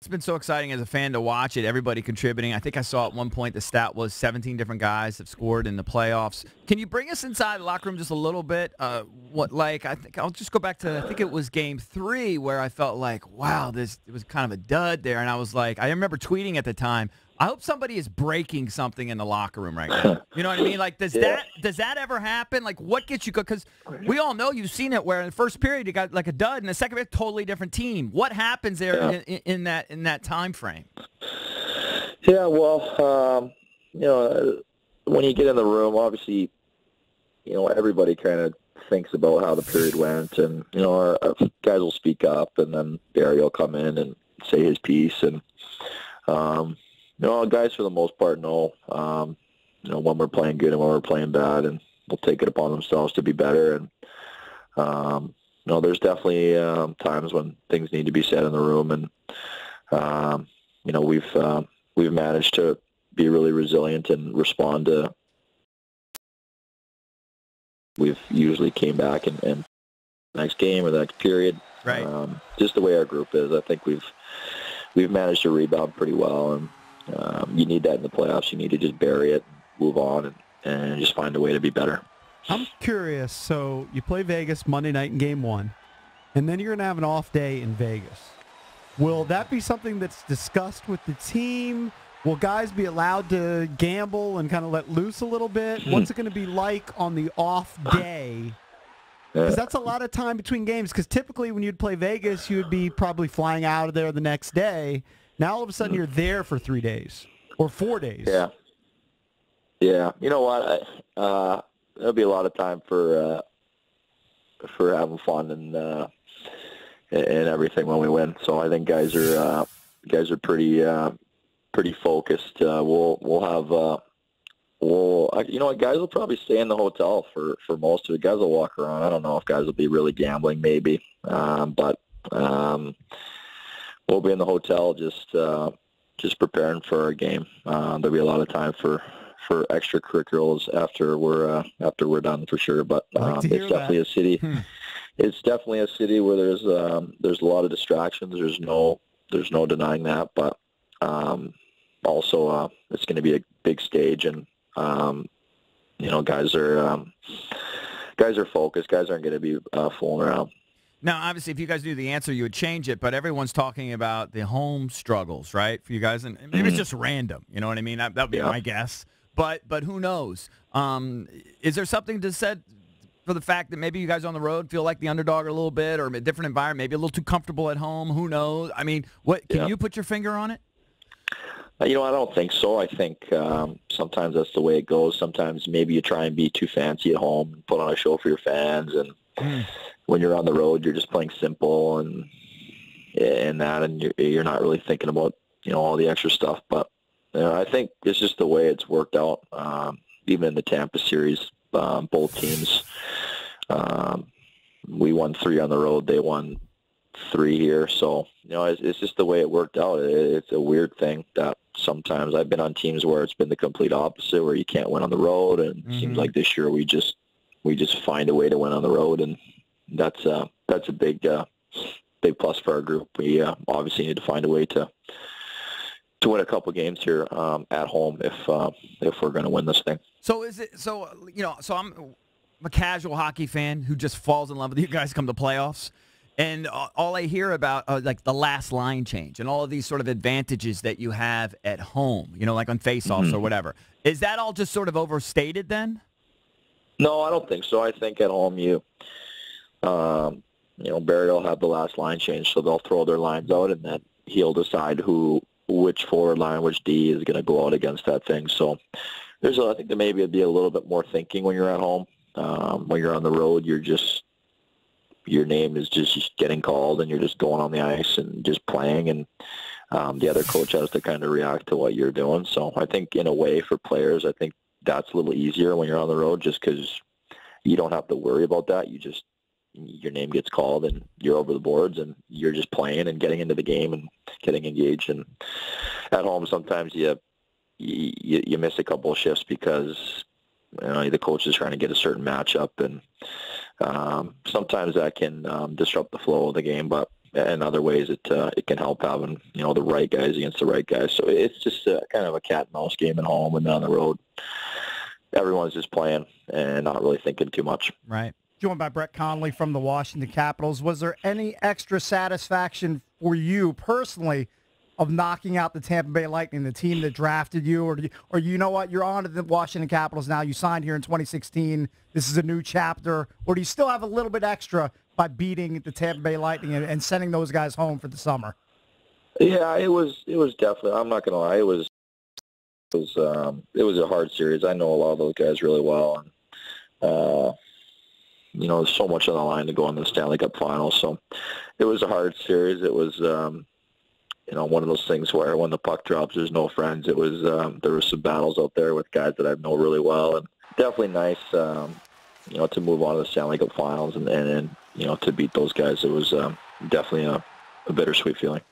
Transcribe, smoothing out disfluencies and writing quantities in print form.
It's been so exciting as a fan to watch it. Everybody contributing. I think I saw at one point the stat was 17 different guys have scored in the playoffs. Can you bring us inside the locker room just a little bit? I think I'll just go back to, I think it was Game 3 where I felt like, wow, it was kind of a dud there. And I was like, I remember tweeting at the time, I hope somebody is breaking something in the locker room right now. You know what I mean? Like, does that ever happen? Like, what gets you go? Because we all know you've seen it where in the first period you got like a dud, and the second period totally different team. What happens there in that time frame? Yeah, well, when you get in the room, obviously, everybody kind of thinks about how the period went, and our guys will speak up, and then Barry will come in and say his piece, and guys for the most part know, when we're playing good and when we're playing bad, and will take it upon themselves to be better. And there's definitely times when things need to be said in the room, and we've managed to be really resilient and respond to. We've usually came back and next game or the next period. Right. Just the way our group is, I think we've managed to rebound pretty well, and you need that in the playoffs. You need to just bury it, move on, and just find a way to be better. I'm curious. So you play Vegas Monday night in Game 1, and then you're going to have an off day in Vegas. Will that be something that's discussed with the team? Will guys be allowed to gamble and kind of let loose a little bit? What's it going to be like on the off day? Because that's a lot of time between games. Because typically when you'd play Vegas, you would be probably flying out of there the next day. Now all of a sudden you're there for 3 days or 4 days. Yeah. Yeah. You know what? There'll be a lot of time for having fun and everything when we win. So I think guys are pretty focused. We'll have guys will probably stay in the hotel for most of it. Guys will walk around. I don't know if guys will be really gambling, maybe, but we'll be in the hotel just preparing for our game. There'll be a lot of time for extracurriculars after we're done for sure. But it's definitely a city. It's definitely a city where there's a lot of distractions. There's no denying that. But also it's going to be a big stage, and guys are focused. Guys aren't going to be fooling around. Now, obviously, if you guys knew the answer, you would change it, but everyone's talking about the home struggles, right, for you guys, and maybe it's just random, you know what I mean? That would be my guess, but who knows? Is there something to said for the fact that maybe you guys on the road feel like the underdog a little bit, or a different environment, maybe a little too comfortable at home? Who knows? I mean, can you put your finger on it? I don't think so. I think sometimes that's the way it goes. Sometimes maybe you try and be too fancy at home and put on a show for your fans, and when you're on the road, you're just playing simple and you're not really thinking about all the extra stuff. But I think it's just the way it's worked out. Even in the Tampa series, both teams, we won 3 on the road. They won 3 here. So it's just the way it worked out. It's a weird thing that sometimes I've been on teams where it's been the complete opposite, where you can't win on the road, and it seems like this year we just find a way to win on the road, and that's a big plus for our group. We obviously need to find a way to win a couple games here at home if we're going to win this thing. So I'm a casual hockey fan who just falls in love with you guys come to playoffs. And all I hear about like the last line change and all of these sort of advantages that you have at home, like on faceoffs or whatever. Is that all just sort of overstated then? No, I don't think so. I think at home Barry will have the last line change, so they'll throw their lines out, and then he'll decide which forward line, which D is going to go out against that thing. So I think there maybe be a little bit more thinking when you're at home. When you're on the road, your name is just getting called, and you're just going on the ice and just playing, and the other coach has to kind of react to what you're doing. So I think in a way for players, I think that's a little easier when you're on the road, just because you don't have to worry about that. Your name gets called and you're over the boards and you're just playing and getting into the game and getting engaged. And at home, sometimes you miss a couple of shifts because the coach is trying to get a certain matchup, and sometimes that can disrupt the flow of the game. But in other ways it can help having, the right guys against the right guys. So it's just kind of a cat and mouse game at home, and down the road, everyone's just playing and not really thinking too much. Right. Joined by Brett Connolly from the Washington Capitals. Was there any extra satisfaction for you personally of knocking out the Tampa Bay Lightning, the team that drafted you, or you know what, you're on to the Washington Capitals now, you signed here in 2016, this is a new chapter, or do you still have a little bit extra by beating the Tampa Bay Lightning and sending those guys home for the summer? Yeah, it was definitely, I'm not going to lie, it was a hard series. I know a lot of those guys really well, and there's so much on the line to go into the Stanley Cup Finals, so it was a hard series. It was one of those things where when the puck drops, there's no friends. It was there were some battles out there with guys that I know really well, and definitely nice, to move on to the Stanley Cup Finals and to beat those guys. It was definitely a bittersweet feeling.